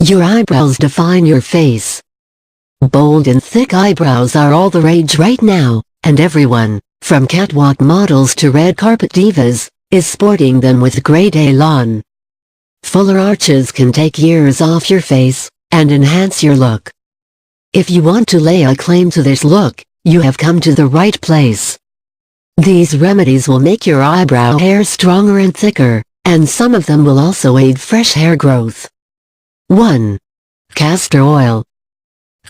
Your eyebrows define your face. Bold and thick eyebrows are all the rage right now, and everyone, from catwalk models to red carpet divas, is sporting them with great elan. Fuller arches can take years off your face, and enhance your look. If you want to lay a claim to this look, you have come to the right place. These remedies will make your eyebrow hair stronger and thicker, and some of them will also aid fresh hair growth. 1. Castor Oil.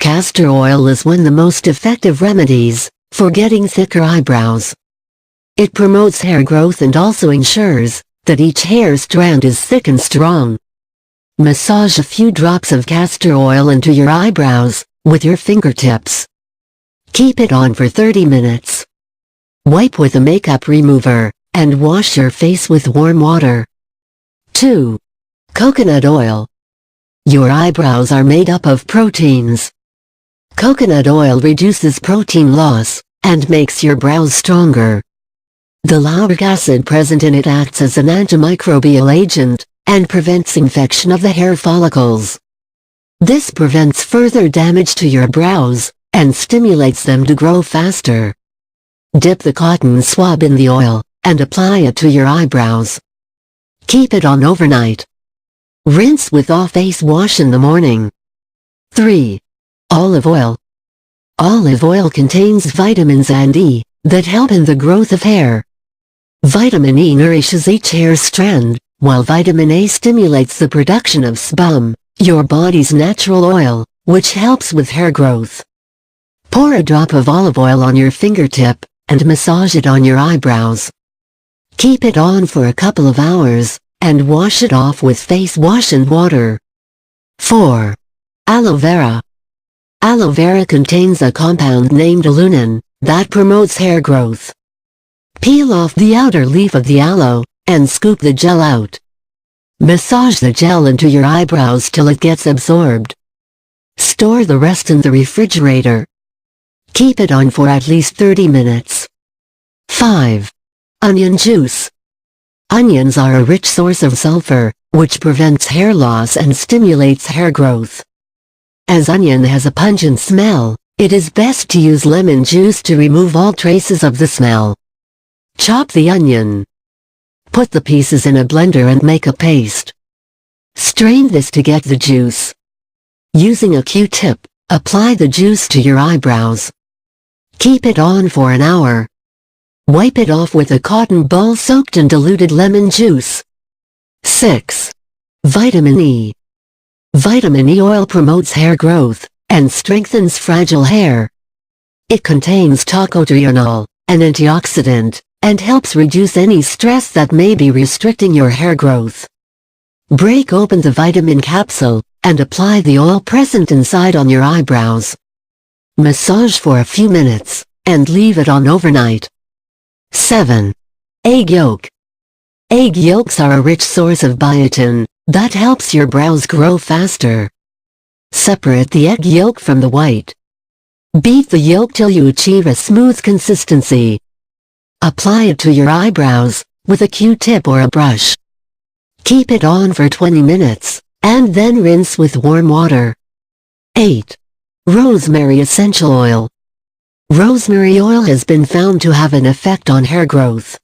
Castor oil is one of the most effective remedies for getting thicker eyebrows. It promotes hair growth and also ensures that each hair strand is thick and strong. Massage a few drops of castor oil into your eyebrows with your fingertips. Keep it on for 30 minutes. Wipe with a makeup remover, and wash your face with warm water. 2. Coconut oil. Your eyebrows are made up of proteins. Coconut oil reduces protein loss, and makes your brows stronger. The lauric acid present in it acts as an antimicrobial agent, and prevents infection of the hair follicles. This prevents further damage to your brows, and stimulates them to grow faster. Dip the cotton swab in the oil, and apply it to your eyebrows. Keep it on overnight. Rinse with off-face wash in the morning. 3. Olive oil. Olive oil contains vitamins and E that help in the growth of hair. Vitamin E nourishes each hair strand, while vitamin A stimulates the production of sebum, your body's natural oil, which helps with hair growth. Pour a drop of olive oil on your fingertip, and massage it on your eyebrows. Keep it on for a couple of hours, and wash it off with face wash and water. 4. Aloe Vera. Aloe vera contains a compound named elan that promotes hair growth. Peel off the outer leaf of the aloe, and scoop the gel out. Massage the gel into your eyebrows till it gets absorbed. Store the rest in the refrigerator. Keep it on for at least 30 minutes. 5. Onion juice. Onions are a rich source of sulfur, which prevents hair loss and stimulates hair growth. As onion has a pungent smell, it is best to use lemon juice to remove all traces of the smell. Chop the onion. Put the pieces in a blender and make a paste. Strain this to get the juice. Using a Q-tip, apply the juice to your eyebrows. Keep it on for an hour. Wipe it off with a cotton ball soaked in diluted lemon juice. 6. Vitamin E. Vitamin E oil promotes hair growth, and strengthens fragile hair. It contains tocotrienol, an antioxidant, and helps reduce any stress that may be restricting your hair growth. Break open the vitamin capsule, and apply the oil present inside on your eyebrows. Massage for a few minutes, and leave it on overnight. 7. Egg yolk. Egg yolks are a rich source of biotin that helps your brows grow faster. Separate the egg yolk from the white. Beat the yolk till you achieve a smooth consistency. Apply it to your eyebrows with a Q-tip or a brush. Keep it on for 20 minutes, and then rinse with warm water. 8. Rosemary Essential Oil. Rosemary oil has been found to have an effect on hair growth.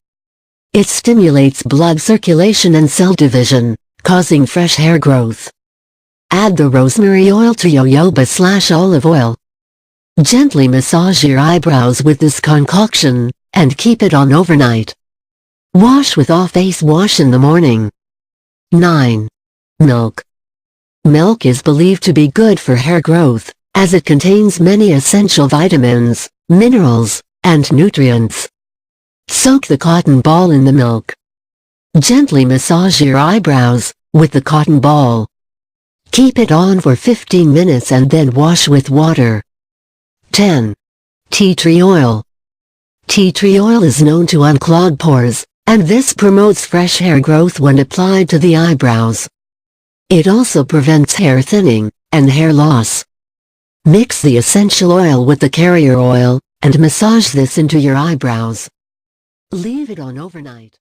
It stimulates blood circulation and cell division, causing fresh hair growth. Add the rosemary oil to jojoba/olive oil. Gently massage your eyebrows with this concoction, and keep it on overnight. Wash with off-face wash in the morning. 9. Milk. Milk is believed to be good for hair growth, as it contains many essential vitamins, minerals, and nutrients. Soak the cotton ball in the milk. Gently massage your eyebrows with the cotton ball. Keep it on for 15 minutes and then wash with water. 10. Tea tree oil. Tea tree oil is known to unclog pores, and this promotes fresh hair growth when applied to the eyebrows. It also prevents hair thinning and hair loss. Mix the essential oil with the carrier oil, and massage this into your eyebrows. Leave it on overnight.